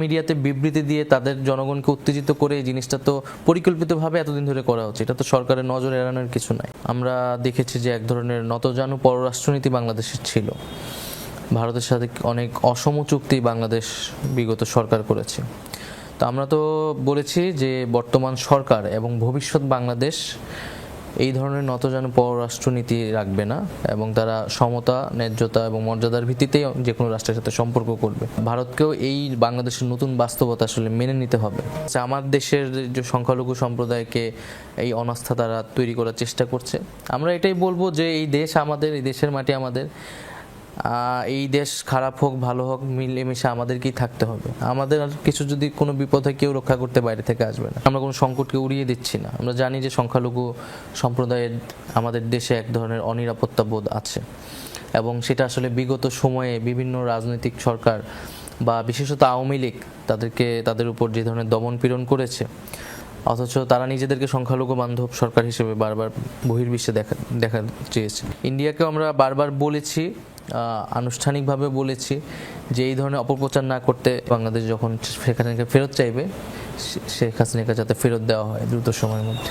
মিডিয়াতে বিবৃতি দিয়ে তাদের জনগণকে উত্তেজিত করে এই জিনিসটা তো পরিকল্পিতভাবে এতদিন ধরে করা হচ্ছে। এটা তো সরকারের নজর এড়ানোর কিছু নাই। আমরা দেখেছি যে এক ধরনের নতজানু পররাষ্ট্রনীতি বাংলাদেশের ছিল। ভারতের সাথে অনেক অসম চুক্তি বাংলাদেশ বিগত সরকার করেছে। তো আমরা তো বলেছি যে বর্তমান সরকার এবং ভবিষ্যৎ বাংলাদেশ এই ধরনের নতজানু পররাষ্ট্রনীতি রাখবে না এবং তারা সমতা, ন্যায্যতা এবং মর্যাদার ভিত্তিতেই যে কোনো রাষ্ট্রের সাথে সম্পর্ক করবে। ভারতকেও এই বাংলাদেশের নতুন বাস্তবতা আসলে মেনে নিতে হবে। আমার দেশের যে সংখ্যালঘু সম্প্রদায়কে এই অনাস্থা তারা তৈরি করার চেষ্টা করছে। আমরা এটাই বলবো যে এই দেশ আমাদের, এই দেশের মাটি আমাদের। এই দেশ খারাপ হোক ভালো হোক মিলেমিশে আমাদেরকেই থাকতে হবে। আমাদের কিছু যদি কোনো বিপদ হয় কেউ রক্ষা করতে বাইরে থেকে আসবে না। আমরা কোনো সংকটকে উড়িয়ে দিচ্ছি না। আমরা জানি যে সংখ্যালঘু সম্প্রদায়ের আমাদের দেশে এক ধরনের অনিরাপত্তা বোধ আছে এবং সেটা আসলে বিগত সময়ে বিভিন্ন রাজনৈতিক সরকার বা বিশেষত আওয়ামী লীগ তাদের উপর যে ধরনের দমন পীড়ন করেছে, অথচ তারা নিজেদেরকে সংখ্যালঘু বান্ধব সরকার হিসেবে বারবার বহির্বিশ্বে দেখা চেয়েছে। ইন্ডিয়াকেও আমরা বারবার বলেছি, আনুষ্ঠানিকভাবে বলেছি যে এই ধরনের অপপ্রচার না করতে। বাংলাদেশ যখন শেখ হাসিনাকে ফেরত চাইবে, শেখ হাসিনাকে যাতে ফেরত দেওয়া হয় দ্রুত সময়ের মধ্যে।